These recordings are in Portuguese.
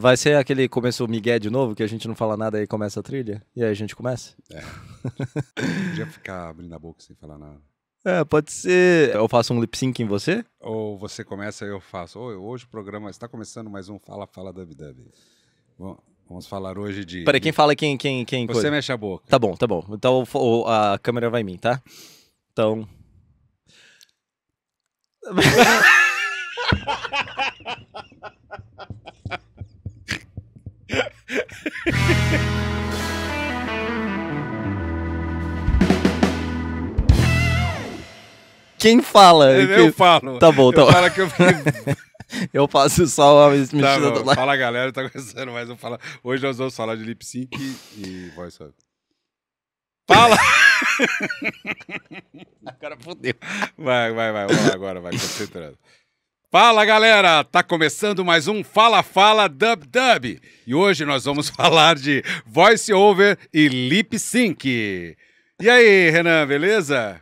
Vai ser aquele começo migué de novo, que a gente não fala nada e começa a trilha? E aí a gente começa? Podia ficar abrindo a boca sem falar nada. Pode ser. Eu faço um lip sync em você? Ou você começa e eu faço. Hoje o programa está começando mais um Fala Fala Dub Dub. Vamos falar hoje de... Peraí, quem fala quem Você coisa? mexe a boca. Tá bom. Então a câmera vai em mim, tá? Então... Quem fala? Eu falo. Tá bom, eu falo que eu fiquei... Eu faço só uma mexida Tá do lado. Fala, galera, tá começando mais um Fala. Hoje nós vamos falar de lip sync e voice over. Fala! Agora fodeu. Vai. Vamos lá agora, vai, concentrando. Fala, galera! Tá começando mais um Fala Fala Dub Dub. E hoje nós vamos falar de voice over e lip sync. E aí, Renan, beleza?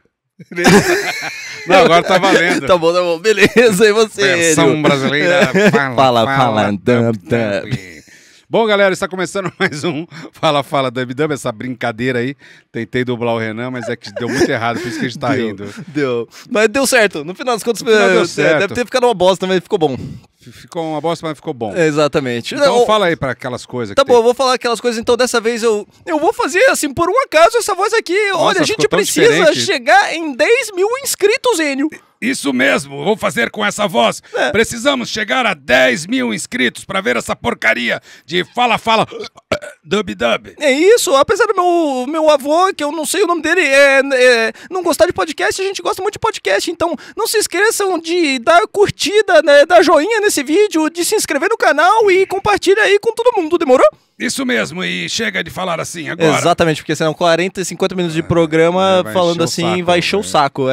Não, agora tá valendo. Tá bom. Beleza, e você? Versão brasileira. Fala, dub, dub. Bom, galera, está começando mais um Fala Fala Dub Dub, essa brincadeira aí. Tentei dublar o Renan, mas é que deu muito errado, por isso que a gente tá rindo. Deu. Mas deu certo. No final das contas, deu certo. Deve ter ficado uma bosta, mas ficou bom. Ficou uma bosta, mas ficou bom. Exatamente. Então fala aí para aquelas coisas. Tá bom, eu vou falar aquelas coisas, então dessa vez eu vou fazer assim, por um acaso, essa voz aqui. Nossa, olha, a gente precisa diferente. chegar em 10 mil inscritos, Enio. Isso mesmo, vou fazer com essa voz. Precisamos chegar a 10 mil inscritos para ver essa porcaria de Fala Fala Dub Dub. É isso, apesar do meu avô, que eu não sei o nome dele, não gostar de podcast, a gente gosta muito de podcast, então não se esqueçam de dar curtida, né, dar joinha nesse vídeo, de se inscrever no canal e compartilha aí com todo mundo, demorou? Isso mesmo, e chega de falar assim agora. Exatamente, porque senão 40, 50 minutos de programa falando assim vai encher o saco,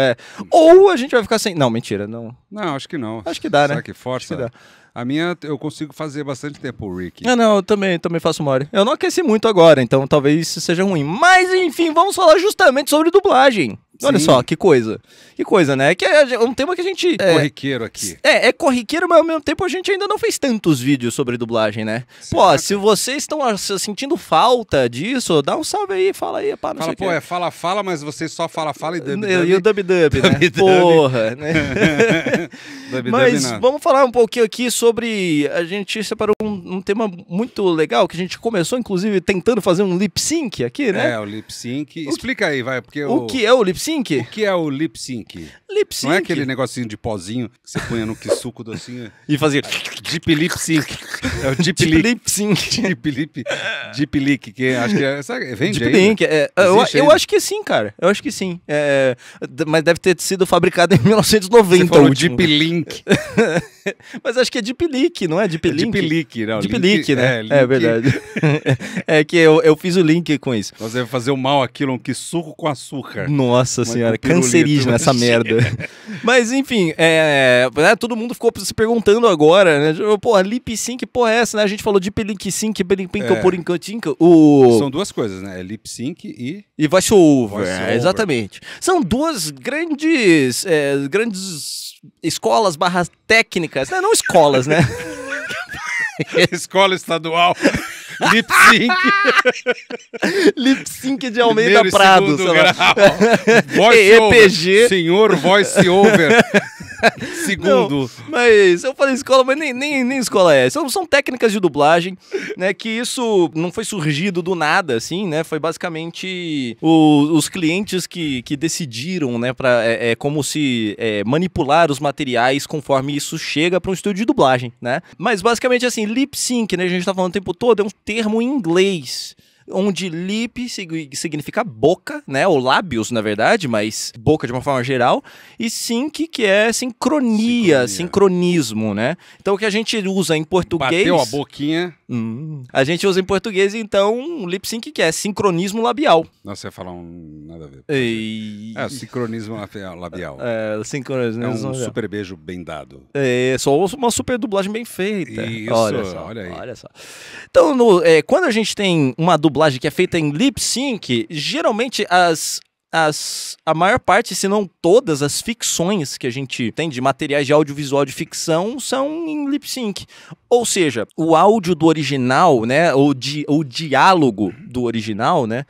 Ou a gente vai ficar sem... Não, mentira, não. Não, acho que não. Acho que dá, né? Será que força? Acho que dá. A minha eu consigo fazer bastante tempo, o Rick. Não, eu também faço mole. Eu não aqueci muito agora, então talvez isso seja ruim. Mas enfim, vamos falar justamente sobre dublagem. Olha só, que coisa. Que coisa, né? Que é um tema que a gente... Corriqueiro aqui. É corriqueiro, mas ao mesmo tempo a gente ainda não fez tantos vídeos sobre dublagem, né? Será, se vocês estão sentindo falta disso, dá um salve aí, fala aí, pá, não sei o quê. Fala, mas você só fala e dub dub. E o dub dub, né? Porra, né? Mas vamos falar um pouquinho aqui sobre... A gente separou um tema muito legal, que a gente começou, inclusive, tentando fazer um lip sync aqui, né? O lip sync. Explica aí, vai, porque o que é o lip sync? O que é o lip sync? Lip sync? Não é aquele negocinho de pozinho que você punha no suco docinho? E fazia... Deep lip sync. É o deep lip sync. Deep lip, que acho que é... Sabe, vende deep link. Eu acho que sim, cara. Eu acho que sim. Mas deve ter sido fabricado em 1990. Você falou Deep Link. Mas acho que é Deep Link, não é Deep Link? Deep Link, não. Deep Link, né? Link. É verdade. É que eu fiz o link com isso. Você vai fazer o mal aquilo, um suco com açúcar. Nossa senhora, cancerígena essa merda. Mas enfim, todo mundo ficou se perguntando agora, né? Pô, lip sync, porra, é essa, né? A gente falou de lip sync, por encantinho. São duas coisas, né? É lip sync e voice over. Exatamente. São duas grandes escolas / técnicas, né? Não escolas, né? Escola estadual. Lip sync. Lip sync de Almeida Prado. Voice EPG. Over. Senhor voice over. Segundo. Não, mas eu falei escola, mas nem escola é. São técnicas de dublagem, né? Que isso não foi surgido do nada, assim, né? Foi basicamente os clientes que decidiram, né? Como se manipular os materiais conforme isso chega para um estúdio de dublagem, né? Mas basicamente assim, lip sync, né? A gente tá falando o tempo todo, é um termo em inglês, onde lip significa boca, né, ou lábios, na verdade, mas boca de uma forma geral, e sync, que é sincronia, sincronismo, né? Então o que a gente usa em português... Bateu a boquinha. A gente usa em português, então, lip sync, que é sincronismo labial. Nossa, você ia falar nada a ver. Sincronismo labial. Sincronismo. É um super beijo bem dado. Só uma super dublagem bem feita. Isso, olha aí. Olha só. Então, quando a gente tem uma dublagem que é feita em lip sync, geralmente as a maior parte, se não todas, as ficções que a gente tem de materiais de audiovisual de ficção são em lip sync. Ou seja, o áudio do original, né, o diálogo do original, né,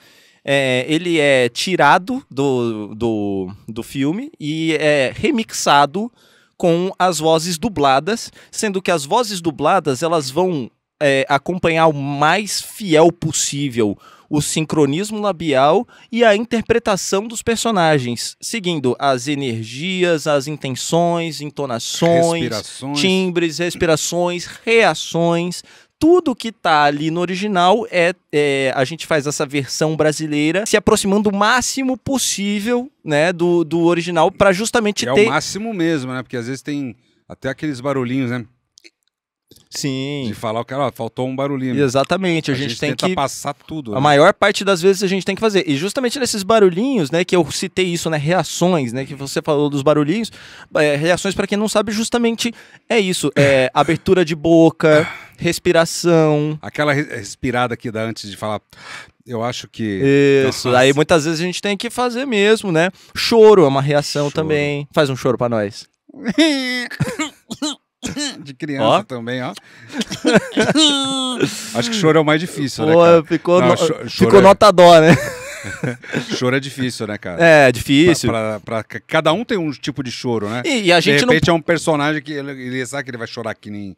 ele é tirado do filme e é remixado com as vozes dubladas, sendo que as vozes dubladas elas vão acompanhar o mais fiel possível o sincronismo labial e a interpretação dos personagens, seguindo as energias, as intenções, entonações, timbres, respirações, reações. Tudo que tá ali no original a gente faz essa versão brasileira se aproximando o máximo possível, né, do original para justamente ter... É o máximo mesmo, né? Porque às vezes tem até aqueles barulhinhos, né? Sim. De falar o cara, faltou um barulhinho. Exatamente, a gente tem tenta que passar tudo. A maior parte das vezes a gente tem que fazer. E justamente nesses barulhinhos, né, que eu citei isso, né, reações, né, que você falou dos barulhinhos, reações para quem não sabe, justamente é isso, abertura de boca, respiração. Aquela respirada que dá antes de falar, eu acho que... Isso, aí muitas vezes a gente tem que fazer mesmo, né? Choro é uma reação também. Faz um choro para nós. De criança também, ó. Acho que choro é o mais difícil, né, cara? Ficou nota dó, né? Choro é difícil, né, cara? É, difícil. Cada um tem um tipo de choro, né? E a gente de repente é um personagem que ele sabe que ele vai chorar que nem...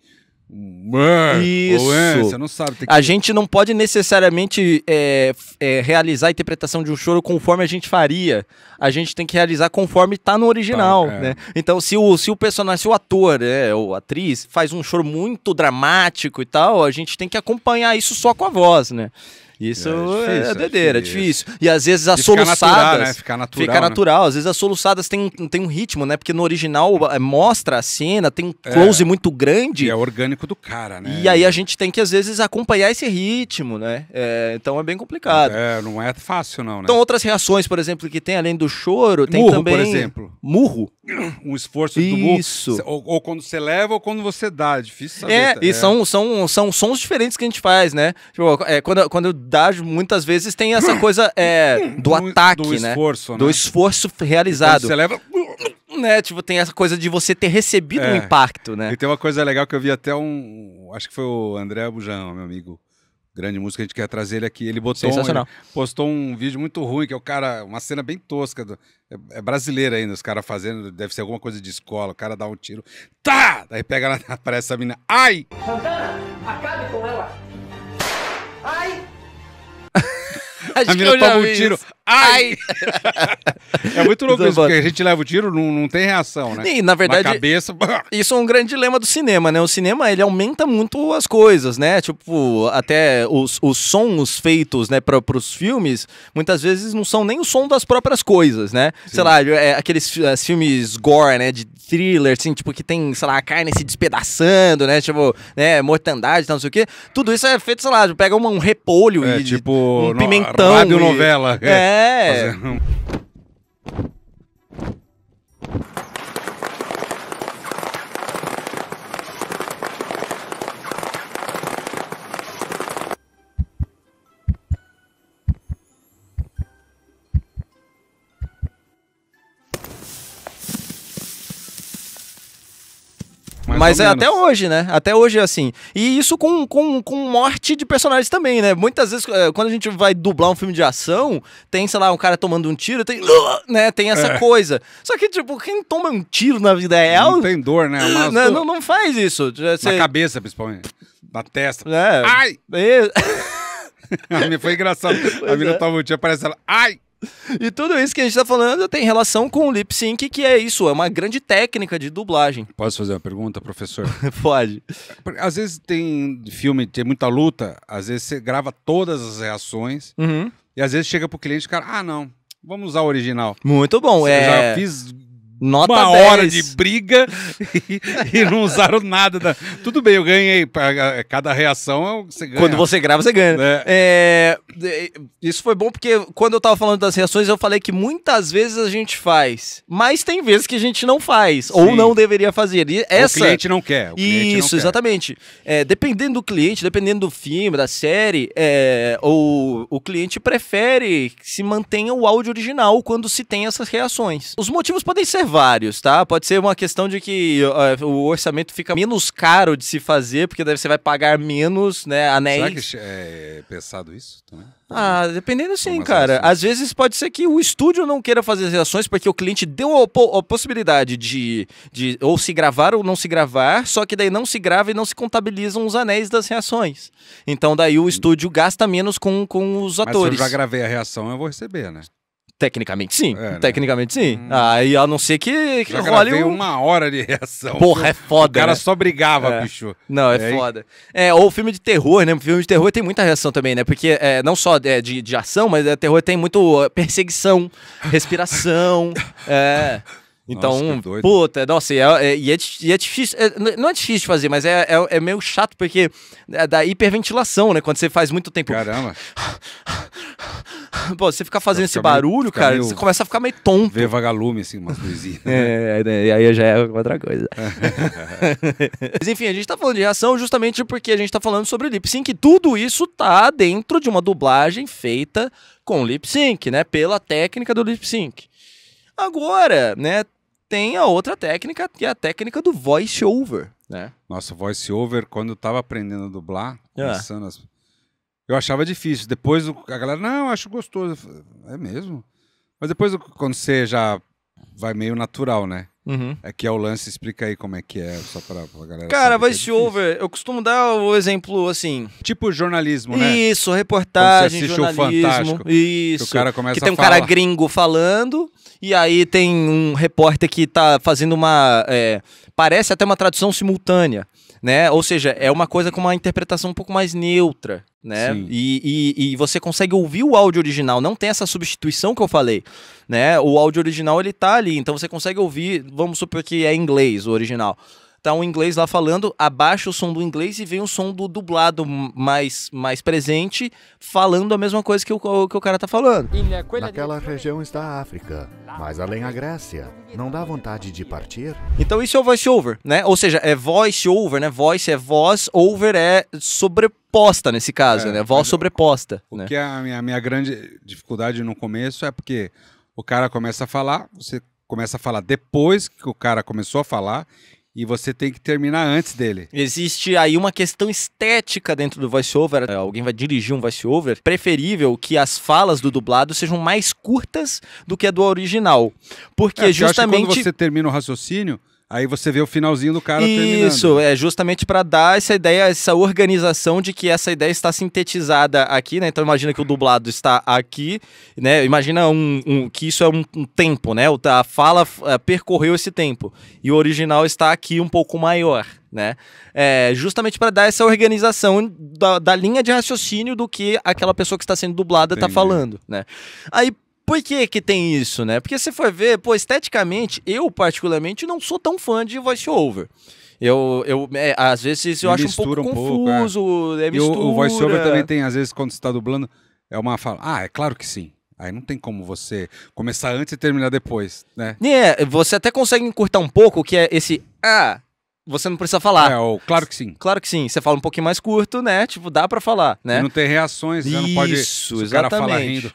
Isso. Você não sabe. A gente não pode necessariamente realizar a interpretação de um choro conforme a gente faria. A gente tem que realizar conforme tá no original, né? Então, se o personagem, se o ator, ou atriz faz um choro muito dramático e tal, a gente tem que acompanhar isso só com a voz, né? Isso é doideira, é difícil. E às vezes as soluçadas... Fica natural. Às vezes as soluçadas tem um ritmo, né? Porque no original mostra a cena, tem um close muito grande. E é orgânico do cara, né? E aí a gente tem que às vezes acompanhar esse ritmo, né? Então é bem complicado. Não é fácil não, né? Então outras reações, por exemplo, que tem além do choro, tem murro, também... por exemplo. Murro. Um esforço do murro. Isso. Ou quando você leva ou quando você dá. É difícil saber. E são sons diferentes que a gente faz, né? Tipo, quando dá, muitas vezes tem essa coisa do ataque, do né? Esforço, né? Do esforço realizado. Quando você leva... Né? Tipo, tem essa coisa de você ter recebido um impacto, né? E tem uma coisa legal que eu vi até acho que foi o André Bujan, meu amigo. Grande música, a gente quer trazer ele aqui. Ele postou um vídeo muito ruim, que é o cara, uma cena bem tosca. É brasileira ainda, os caras fazendo, deve ser alguma coisa de escola. O cara dá um tiro, tá! Daí aparece a menina, ai! Santana, acabe com ela! Ai! Acho a menina toma um tiro, ai! É muito louco isso, porque a gente leva o tiro, não tem reação, né? E, na verdade, cabeça... isso é um grande dilema do cinema, né? O cinema, ele aumenta muito as coisas, né? Tipo, até os sons feitos, né, para os filmes, muitas vezes não são nem o som das próprias coisas, né? Sim. Sei lá, aqueles filmes gore, né, de thriller, assim, tipo, que tem, sei lá, a carne se despedaçando, né? Tipo, né, mortandade e tal, não sei o quê. Tudo isso é feito, sei lá, pega um repolho e tipo, um pimentão. Radionovela. Mas até hoje, né? Até hoje é assim. E isso com morte de personagens também, né? Muitas vezes, quando a gente vai dublar um filme de ação, tem, sei lá, um cara tomando um tiro, tem essa coisa. Só que, tipo, quem toma um tiro na vida real... Não tem dor, né? Não faz isso. Na cabeça, principalmente. Na testa. Ai! Foi engraçado. A menina toma um tiro, aparece ela, ai! E tudo isso que a gente tá falando tem relação com o lip sync, que é isso, é uma grande técnica de dublagem. Posso fazer uma pergunta, professor? Pode. Às vezes tem filme, tem muita luta, às vezes você grava todas as reações, e às vezes chega pro cliente e o cara, não, vamos usar o original. Muito bom. Eu já fiz Nota Uma 10. hora de briga e não usaram nada. Tudo bem, eu ganhei. Cada reação você ganha. Quando você grava, você ganha. Isso foi bom porque quando eu tava falando das reações, eu falei que muitas vezes a gente faz, mas tem vezes que a gente não faz, Sim. ou não deveria fazer. E essa... O cliente não quer. Isso, exatamente. Dependendo do cliente, dependendo do filme, da série, o cliente prefere que se mantenha o áudio original quando se tem essas reações. Os motivos podem ser vários, tá? Pode ser uma questão de que o orçamento fica menos caro de se fazer, porque daí você vai pagar menos, né, anéis. Será que é pensado isso também? Dependendo sim, Umas cara. reações. Às vezes pode ser que o estúdio não queira fazer as reações porque o cliente deu a possibilidade de ou se gravar ou não se gravar, só que daí não se grava e não se contabilizam os anéis das reações. Então daí o estúdio gasta menos com os Mas atores. se eu já gravei a reação, eu vou receber, né? Tecnicamente sim. Né? Tecnicamente sim. Aí a não ser que Já role gravei uma hora de reação. Porra, é foda. O cara né? só brigava, bicho. Não, é foda. Ou filme de terror, né? Filme de terror tem muita reação também, né? Porque não só de ação, mas terror tem muito perseguição, respiração. Então, Nossa, que doido. puta, nossa, e é difícil, não é difícil de fazer, mas é meio chato, porque é da hiperventilação, né? Quando você faz muito tempo... Caramba. Pô, você ficar fazendo esse meio- barulho, fica cara, meio- você começa a ficar meio tonto. Ver vagalume, assim, umas luzinhas. E aí já é outra coisa. Mas enfim, a gente tá falando de reação justamente porque a gente tá falando sobre lip sync. Tudo isso tá dentro de uma dublagem feita com lip sync, né? Pela técnica do lip sync. Agora, né, tem a outra técnica, que é a técnica do voice over, né? Nossa, voice over, quando eu tava aprendendo a dublar, eu achava difícil. Depois a galera, não, eu acho gostoso. Eu falei, é mesmo? Mas depois, quando você já vai meio natural, né? Uhum. É que é o lance, explica aí como é que é, só pra galera Cara, saber que é voice difícil. over, eu costumo dar o exemplo assim. Tipo jornalismo, né? Isso, reportagem, Quando você assiste o jornalismo. Fantástico, Isso. que o cara começa que tem a um cara falar. gringo falando, e aí tem um repórter que tá fazendo uma... parece até uma tradução simultânea, né? Ou seja, é uma coisa com uma interpretação um pouco mais neutra, né? Sim. E você consegue ouvir o áudio original, não tem essa substituição que eu falei, né? O áudio original, ele tá ali, então você consegue ouvir, vamos supor que é em inglês o original. Tá um inglês lá falando, abaixa o som do inglês e vem o som do dublado mais presente, falando a mesma coisa que o cara tá falando. Naquela região está a África, mas além a Grécia. Não dá vontade de partir? Então isso é o voice over, né? Ou seja, é voice over, né? Voice é voz, over é sobreposta nesse caso, né? Voz sobreposta. O né? que é a minha grande dificuldade no começo é porque o cara começa a falar, você começa a falar depois que o cara começou a falar, e você tem que terminar antes dele. Existe aí uma questão estética dentro do voice-over. Alguém vai dirigir um voice-over. Preferível que as falas do dublado sejam mais curtas do que a do original. Porque Porque eu acho que justamente... quando você termina o raciocínio, aí você vê o finalzinho do cara terminando. Isso, é justamente para dar essa ideia, essa organização de que essa ideia está sintetizada aqui, né? Então imagina que o dublado está aqui, né? Imagina que isso é um tempo, né? A fala percorreu esse tempo e o original está aqui um pouco maior, né? Justamente para dar essa organização da linha de raciocínio do que aquela pessoa que está sendo dublada está Entendi. falando, né? Aí por que tem isso, né? Porque se for ver, pô, esteticamente, eu particularmente não sou tão fã de voice-over. Às vezes eu acho um pouco Mistura um pouco, confuso, E mistura. o voice-over também tem, às vezes, quando você está dublando, é uma fala, é claro que sim. Aí não tem como você começar antes e terminar depois, né? Você até consegue encurtar um pouco, que é esse você não precisa falar. Claro que sim. Claro que sim, você fala um pouquinho mais curto, né? Tipo, dá pra falar, né? E não tem reações, já não pode... Isso, Se o cara fala exatamente. rindo,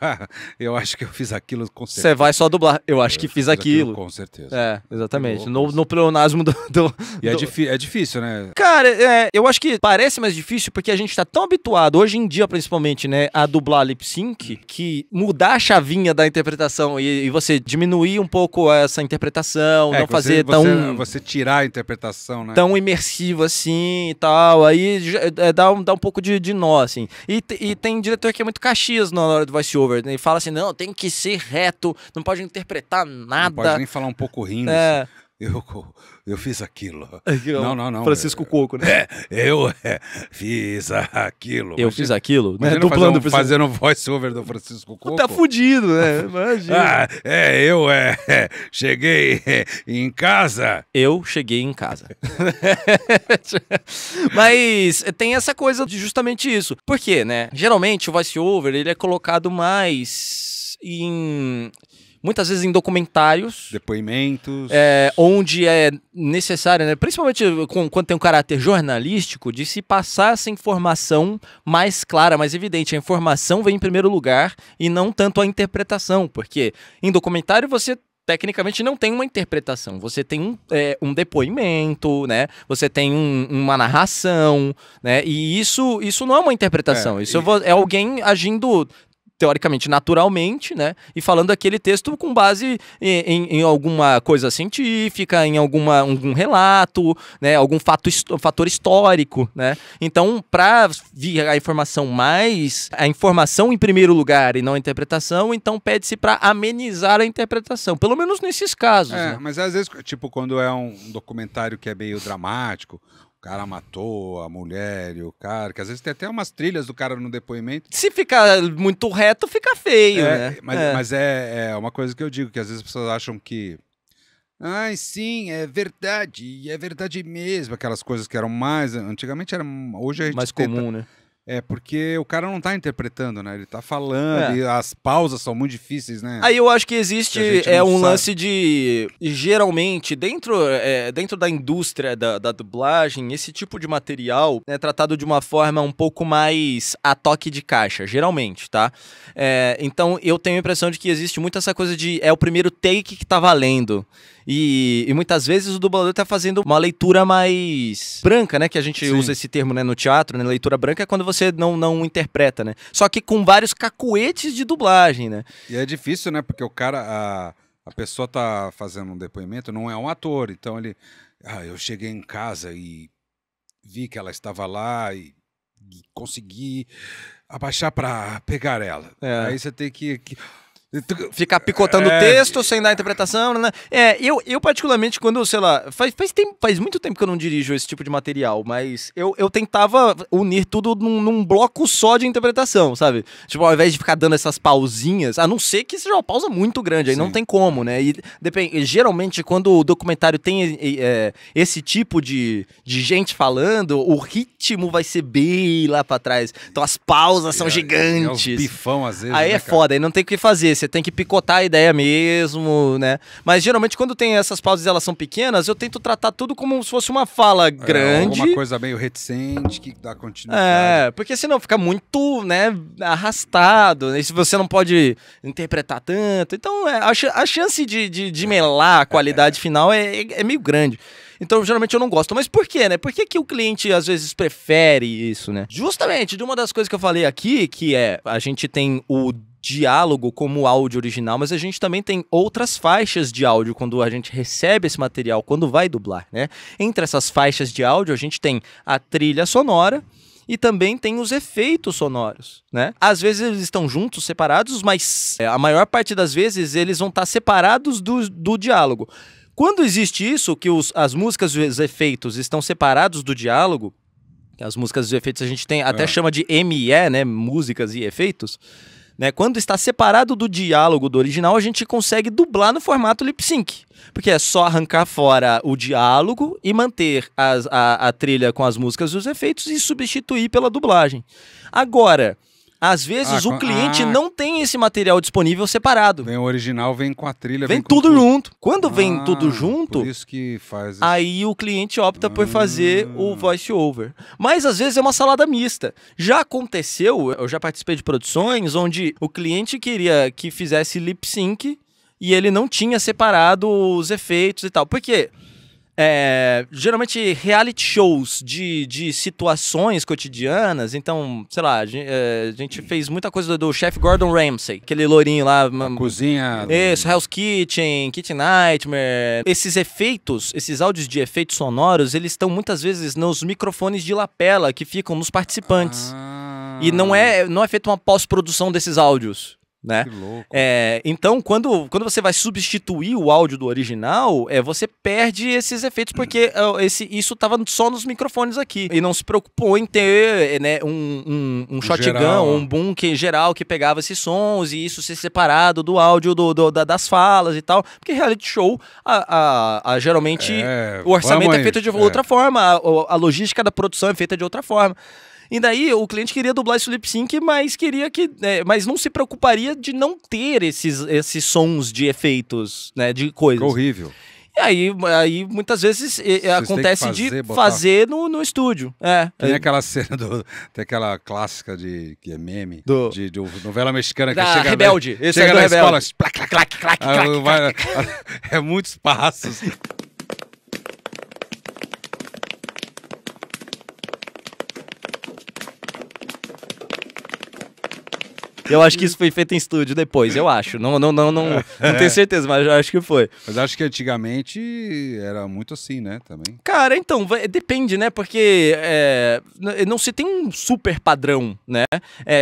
eu acho que eu fiz aquilo com certeza. Você vai só dublar, eu acho que fiz aquilo. Com certeza. Exatamente. Que louco No pleonasmo do... E é difícil, né? Cara, eu acho que parece mais difícil porque a gente tá tão habituado, hoje em dia principalmente, né, a dublar lip sync, que mudar a chavinha da interpretação e você diminuir um pouco essa interpretação, não que fazer você tirar a interpretação, né? tão imersivo assim e tal, aí dá um pouco de nó, assim. E tem diretor que é muito Caxias na hora do voice-over, né, e fala assim, não, tem que ser reto, não pode interpretar nada. Não pode nem falar um pouco rindo. É. eu fiz aquilo. Não. Francisco Coco, né? Eu fiz aquilo. Eu fiz aquilo, né? Imagina Dublando fazendo voice-over do Francisco Coco. Tá fudido, né? Imagina. Eu cheguei em casa. Eu cheguei em casa. Mas tem essa coisa de justamente isso. Por quê, né? Geralmente o voice-over, ele é colocado mais muitas vezes em documentários. Depoimentos. Onde é necessário, né? Principalmente quando tem um caráter jornalístico, de se passar essa informação mais clara, mais evidente. A informação vem em primeiro lugar e não tanto a interpretação. Porque em documentário você tecnicamente não tem uma interpretação, você tem um depoimento, né? Você tem uma narração, né? E isso não é uma interpretação, isso é alguém agindo teoricamente, naturalmente, né? E falando aquele texto com base em alguma coisa científica, em algum relato, né? Algum fator histórico, né? Então, para vir a informação em primeiro lugar e não a interpretação, então pede-se para amenizar a interpretação, pelo menos nesses casos. Né? Mas às vezes, tipo, quando é um documentário que é meio dramático, o cara matou a mulher e o cara, que às vezes tem até umas trilhas do cara no depoimento. Se ficar muito reto, fica feio, né? Mas é uma coisa que eu digo, que às vezes as pessoas acham que sim, é verdade, e é verdade mesmo, aquelas coisas que eram mais, antigamente hoje a gente mais comum, né? Porque o cara não tá interpretando, né? Ele tá falando e as pausas são muito difíceis, né? Aí eu acho que existe lance de... Geralmente, dentro da indústria da dublagem, esse tipo de material é tratado de uma forma um pouco mais a toque de caixa, geralmente, tá? Então, eu tenho a impressão de que existe muito essa coisa de... É o primeiro take que tá valendo. E muitas vezes o dublador tá fazendo uma leitura mais branca, né? Que a gente usa esse termo, né, no teatro, né? Leitura branca é quando você não interpreta, né? Só que com vários cacuetes de dublagem, né? E é difícil, né? Porque o cara, a pessoa tá fazendo um depoimento, não é um ator. Então ele... eu cheguei em casa e vi que ela estava lá e consegui abaixar pra pegar ela. Aí você tem que ficar picotando o texto sem dar interpretação, né? Eu particularmente, quando, sei lá, faz muito tempo que eu não dirijo esse tipo de material, mas eu tentava unir tudo num bloco só de interpretação, sabe? Tipo, ao invés de ficar dando essas pausinhas, a não ser que seja uma pausa muito grande, aí não tem como, né? E geralmente, quando o documentário tem esse tipo de gente falando, o ritmo vai ser bem lá pra trás. Então as pausas são gigantes. É um bifão, às vezes, aí né, é foda, aí não tem o que fazer. Você tem que picotar a ideia mesmo, né? Mas geralmente quando tem essas pausas e elas são pequenas, eu tento tratar tudo como se fosse uma fala grande. Alguma coisa meio reticente que dá continuidade. Porque senão fica muito, né, arrastado. E se você não pode interpretar tanto. Então a chance de melar a qualidade final é meio grande. Então, geralmente eu não gosto. Mas por quê, né? Por que o cliente, às vezes, prefere isso, né? Justamente de uma das coisas que eu falei aqui, que a gente tem o diálogo como áudio original, mas a gente também tem outras faixas de áudio quando a gente recebe esse material, quando vai dublar, né? Entre essas faixas de áudio, a gente tem a trilha sonora e também tem os efeitos sonoros, né? Às vezes eles estão juntos, separados, mas a maior parte das vezes eles vão estar separados do diálogo. Quando existe isso, que as músicas e os efeitos estão separados do diálogo, as músicas e os efeitos a gente tem, até chama de ME, né? Músicas e efeitos. Né? Quando está separado do diálogo do original, a gente consegue dublar no formato lip sync. Porque é só arrancar fora o diálogo e manter a trilha com as músicas e os efeitos e substituir pela dublagem. Agora, às vezes o cliente não tem esse material disponível separado. Vem o original, vem com a trilha. Vem tudo junto. Quando vem tudo junto, por isso que faz isso. Aí o cliente opta por fazer o voice over. Mas às vezes é uma salada mista. Já aconteceu, eu já participei de produções onde o cliente queria que fizesse lip sync e ele não tinha separado os efeitos e tal. Por quê? Geralmente reality shows de situações cotidianas, então, sei lá, a gente fez muita coisa do chefe Gordon Ramsay, aquele loirinho lá. Cozinha. Isso, Hell's Kitchen, Kitchen Nightmare. Esses efeitos, esses áudios de efeitos sonoros, eles estão muitas vezes nos microfones de lapela que ficam nos participantes. E não é feita uma pós-produção desses áudios. né? Que louco. Então, quando você vai substituir o áudio do original, você perde esses efeitos, porque isso estava só nos microfones aqui. E não se preocupou em ter, né, um shotgun, geral, um boom geral que pegava esses sons e isso ser separado do áudio das falas e tal. Porque reality show, geralmente, o orçamento é feito de outra forma, a logística da produção é feita de outra forma. E daí o cliente queria dublar esse lip sync, mas mas não se preocuparia de não ter esses sons de efeitos, né, de coisas. Ficou horrível. E aí muitas vezes acontece de fazer no estúdio. Tem aquela cena tem aquela clássica que é meme, de novela mexicana que chega Rebelde. Esse chega na escola, clac, clac, clac, é muitos passos. Eu acho que isso foi feito em estúdio depois, eu acho. Não tenho certeza, mas eu acho que foi. Mas acho que antigamente era muito assim, né, também. Cara, então, depende, né, porque não se tem um super padrão, né.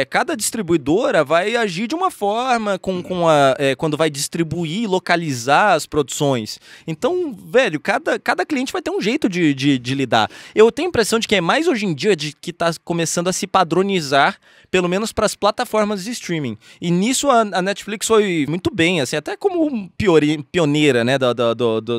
Cada distribuidora vai agir de uma forma quando vai distribuir, localizar as produções. Então, velho, cada cliente vai ter um jeito de lidar. Eu tenho a impressão de que é mais hoje em dia que está começando a se padronizar, pelo menos para as plataformas de streaming. E nisso a Netflix foi muito bem, assim, até como pioneira, né,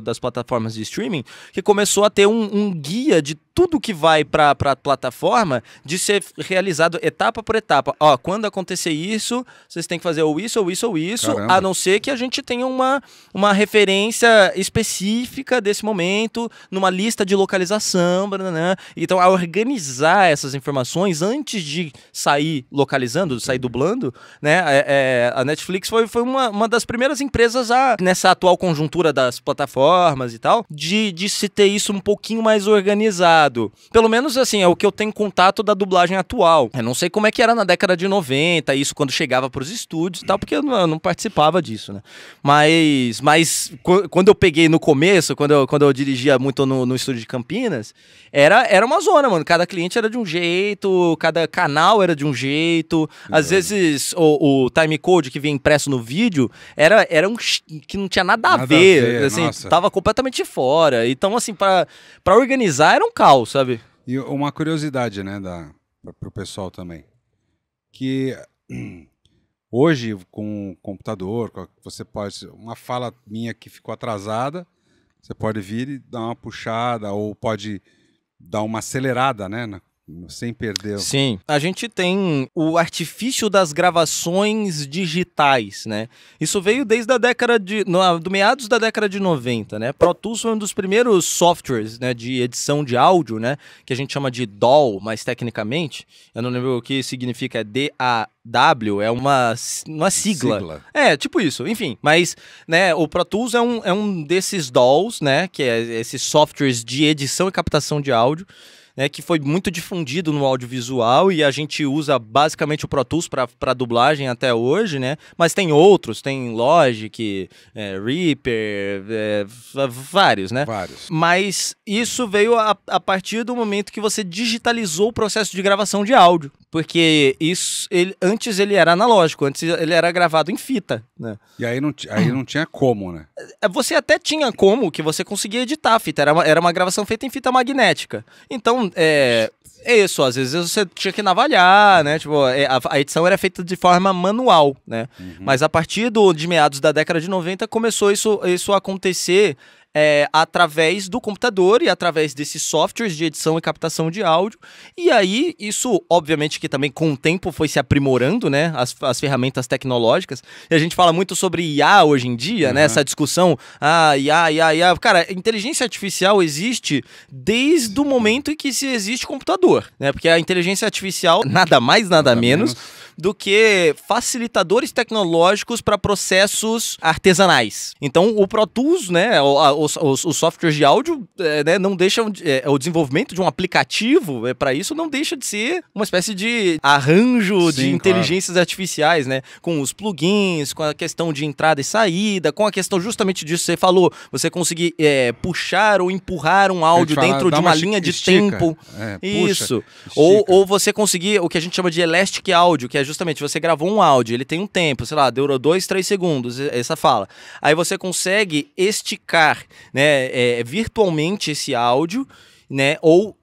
das plataformas de streaming, que começou a ter um guia de tudo que vai para a plataforma de ser realizado etapa por etapa. Ó, quando acontecer isso, vocês têm que fazer ou isso, ou isso, ou isso, Caramba. a não ser que a gente tenha uma referência específica desse momento, numa lista de localização, né? Então, a organizar essas informações antes de sair localizando, sair dublando, né? A Netflix foi uma das primeiras empresas nessa atual conjuntura das plataformas e tal, de se ter isso um pouquinho mais organizado. Pelo menos, assim, é o que eu tenho contato da dublagem atual. Eu não sei como é que era na década de 90, isso quando chegava pros estúdios e tal, porque eu não participava disso, né? Mas quando eu peguei no começo, quando eu dirigia muito no estúdio de Campinas, era uma zona, mano. Cada cliente era de um jeito, cada canal era de um jeito. Às vezes, o timecode que vinha impresso no vídeo era que não tinha nada a ver, assim, nossa. tava completamente fora. Então, assim, pra organizar era um caos, sabe? E uma curiosidade, né, pro pessoal também, que hoje com o computador, você pode, uma fala minha que ficou atrasada, você pode vir e dar uma puxada ou pode dar uma acelerada, né, sem perder. Sim, a gente tem o artifício das gravações digitais, né? Isso veio desde a do meados da década de 90, né? Pro Tools foi um dos primeiros softwares, né, de edição de áudio, né, que a gente chama de DAW, mais tecnicamente. Eu não lembro o que significa, DAW, é uma sigla. Tipo isso, enfim. Mas, né, o Pro Tools é um desses DAWs, né, que é esses softwares de edição e captação de áudio, né, que foi muito difundido no audiovisual e a gente usa basicamente o Pro Tools para dublagem até hoje, né? Mas tem outros, tem Logic, Reaper, vários, né? Vários. Mas isso veio a partir do momento que você digitalizou o processo de gravação de áudio, porque antes ele era analógico, antes ele era gravado em fita, né? E aí não tinha como, né? Você até tinha como, que você conseguia editar a fita, era uma gravação feita em fita magnética. Então, isso, às vezes você tinha que navalhar, né? Tipo, a edição era feita de forma manual, né? Uhum. Mas a partir de meados da década de 90 começou isso a acontecer através do computador e através desses softwares de edição e captação de áudio. E aí, isso, obviamente, que também com o tempo foi se aprimorando, né? As ferramentas tecnológicas. E a gente fala muito sobre IA hoje em dia, né? Essa discussão, IA. Cara, inteligência artificial existe desde o momento em que se existe computador, né? Porque a inteligência artificial, nada mais, nada menos do que facilitadores tecnológicos para processos artesanais. Então, o Pro Tools, né, os softwares de áudio, né, não deixam o desenvolvimento de um aplicativo para isso não deixa de ser uma espécie de arranjo de inteligências artificiais, né, com os plugins, com a questão de entrada e saída, com a questão justamente disso que você falou, você conseguir puxar ou empurrar um áudio dentro de uma linha de tempo. Isso. Ou Ou você conseguir o que a gente chama de elastic audio, que é justamente, você gravou um áudio, ele tem um tempo, sei lá, durou 2, 3 segundos, essa fala. Aí você consegue esticar, né, virtualmente esse áudio, né, ou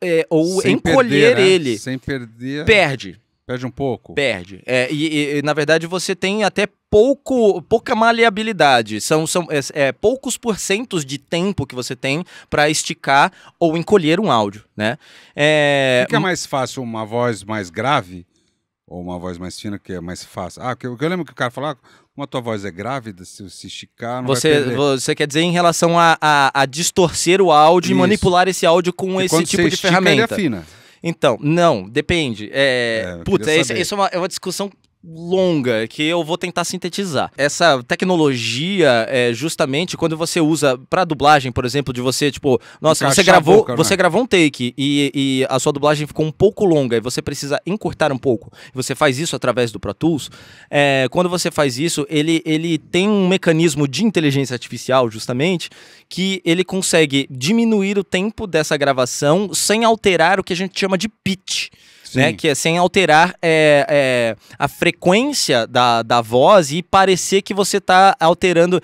Sem encolher perder, né? ele. Sem perder. Perde. Perde um pouco. Perde. Na verdade, você tem até pouca maleabilidade. São poucos porcentos de tempo que você tem para esticar ou encolher um áudio, né? O que é mais fácil, uma voz mais grave ou uma voz mais fina, que é mais fácil? Ah, eu lembro que o cara falava, como a tua voz é grávida, se esticar, não vai perder. Você quer dizer em relação a distorcer o áudio e manipular esse áudio com Porque esse quando tipo você de estica, ferramenta. ele afina. Então, não, depende. Puta, queria isso saber. é uma discussão longa que eu vou tentar sintetizar. Essa tecnologia é justamente quando você usa pra dublagem, por exemplo, de você, tipo, nossa, Encaixar você a boca, gravou um take e a sua dublagem ficou um pouco longa e você precisa encurtar um pouco. Você faz isso através do Pro Tools. Quando você faz isso, ele tem um mecanismo de inteligência artificial, justamente, que ele consegue diminuir o tempo dessa gravação sem alterar o que a gente chama de pitch. Né, que é sem alterar a frequência da voz e parecer que você está alterando.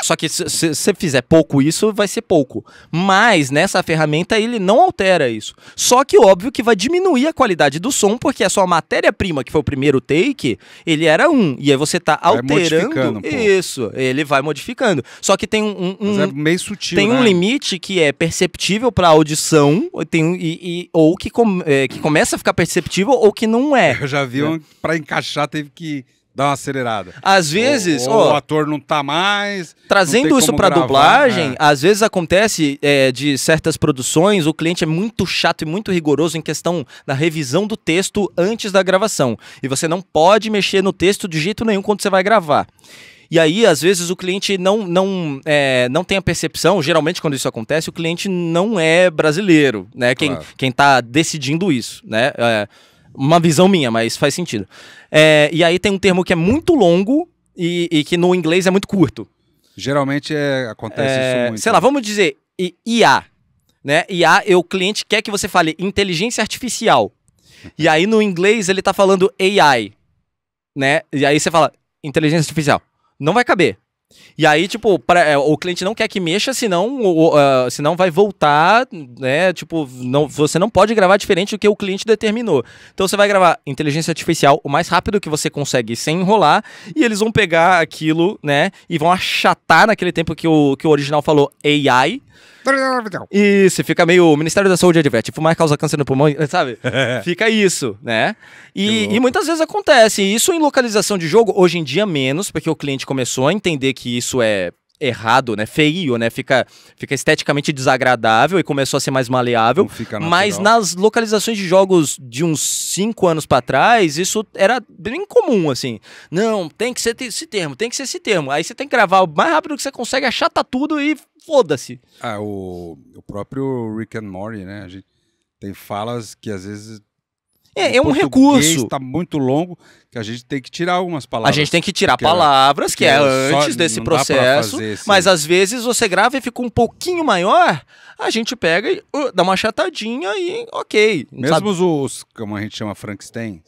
Só que se você fizer pouco isso, vai ser pouco. Mas nessa ferramenta ele não altera isso. Só que óbvio que vai diminuir a qualidade do som, porque a sua matéria-prima, que foi o primeiro take, ele era 1. E aí você tá alterando. Um isso, ele vai modificando. Só que tem Mas é meio sutil, tem né? um limite que é perceptível para audição, ou que começa a ficar perceptível ou que não é. Eu já vi pra encaixar teve que dar uma acelerada. Às vezes, o ator não tá mais. Trazendo isso pra gravar, dublagem, às vezes acontece de certas produções, o cliente é muito chato e muito rigoroso em questão da revisão do texto antes da gravação. E você não pode mexer no texto de jeito nenhum quando você vai gravar. E aí, às vezes, o cliente não tem a percepção, geralmente quando isso acontece, o cliente não é brasileiro, né? Claro. Quem tá decidindo isso, né? Uma visão minha, mas faz sentido. E aí tem um termo que é muito longo e que no inglês é muito curto. Geralmente acontece isso muito. Sei lá, vamos dizer IA, né? IA, o cliente quer que você fale inteligência artificial. E aí no inglês ele tá falando AI, né? E aí você fala inteligência artificial. Não vai caber. E aí, tipo, o cliente não quer que mexa, senão vai voltar, né? Tipo, você não pode gravar diferente do que o cliente determinou. Então você vai gravar inteligência artificial o mais rápido que você consegue sem enrolar, e eles vão pegar aquilo, né? E vão achatar naquele tempo que o original falou AI. Isso, fica meio Ministério da Saúde adverte, fumar causa câncer no pulmão, sabe? Fica isso, né? E muitas vezes acontece. Isso em localização de jogo, hoje em dia menos, porque o cliente começou a entender que isso é errado, né? Feio, né? Fica esteticamente desagradável e começou a ser mais maleável. Mas nas localizações de jogos de uns 5 anos pra trás, isso era bem comum, assim. Não, tem que ser esse termo, tem que ser esse termo. Aí você tem que gravar o mais rápido que você consegue, achata tudo e foda-se. O próprio Rick and Morty, né? A gente tem falas que às vezes é um recurso. Está muito longo que a gente tem que tirar algumas palavras. A gente tem que tirar palavras, que é antes desse processo, mas às vezes você grava e fica um pouquinho maior, a gente pega e dá uma achatadinha e ok. Mesmo os, como a gente chama Frankenstein,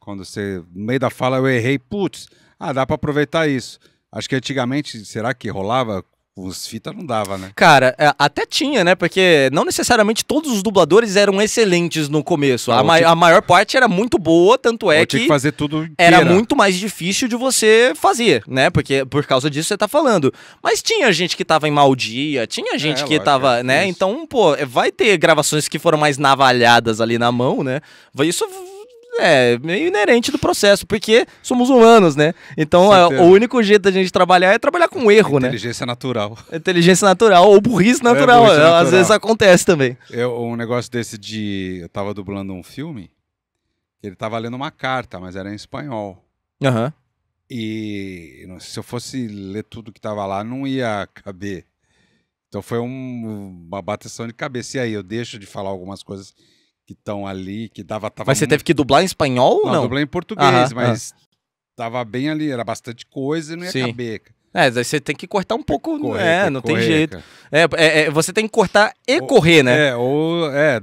quando você, no meio da fala eu errei, putz, dá pra aproveitar isso. Acho que antigamente, será que rolava? Os fitas não dava, né? Cara, até tinha, né? Porque não necessariamente todos os dubladores eram excelentes no começo. A maior parte era muito boa, tanto é tinha que fazer tudo inteira. Era muito mais difícil de você fazer, né? Porque por causa disso você tá falando. Mas tinha gente que tava em mau dia, tinha gente que tava, né? Então, pô, vai ter gravações que foram mais navalhadas ali na mão, né? Isso é meio inerente do processo, porque somos humanos, né? Então, o único jeito da gente trabalhar é trabalhar com erro, Inteligência natural. Inteligência natural ou burrice natural. Burrice natural. Às vezes acontece também. Um negócio desse eu tava dublando um filme, ele tava lendo uma carta, mas era em espanhol. Aham. E se eu fosse ler tudo que tava lá, não ia caber. Então foi uma bateção de cabeça. E aí, eu deixo de falar algumas coisas que estão ali, que tava Mas você teve que dublar em espanhol ou não? Dublei em português, mas tava bem ali, era bastante coisa e não ia caber. Daí você tem que cortar um pouco, não tem correr, jeito. cara. Você tem que cortar e correr, né?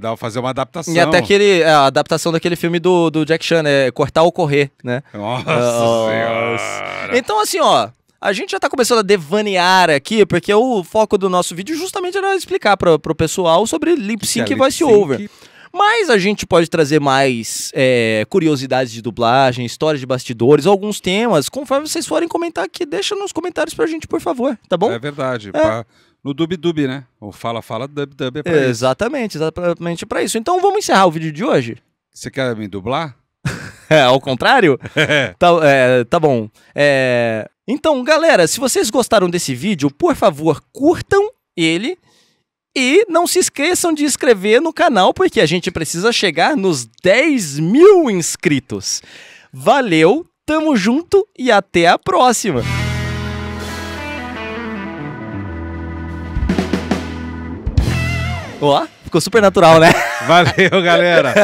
Dá pra fazer uma adaptação. E até a adaptação daquele filme do Jack Chan, né? Cortar ou correr, né? Nossa senhora. Então, assim, ó, a gente já tá começando a devanear aqui, porque o foco do nosso vídeo justamente era explicar pro pessoal sobre lip sync e voice over. Mas a gente pode trazer mais curiosidades de dublagem, histórias de bastidores, alguns temas, conforme vocês forem comentar aqui. Deixa nos comentários pra gente, por favor, tá bom? É verdade. No Dub, né? O Fala Dub é pra isso. Exatamente pra isso. Então vamos encerrar o vídeo de hoje? Você quer me dublar? Ao contrário? Tá bom. Então, galera, se vocês gostaram desse vídeo, por favor, curtam ele. E não se esqueçam de inscrever no canal, porque a gente precisa chegar nos 10 mil inscritos. Valeu, tamo junto e até a próxima! Ó, ficou super natural, né? Valeu, galera!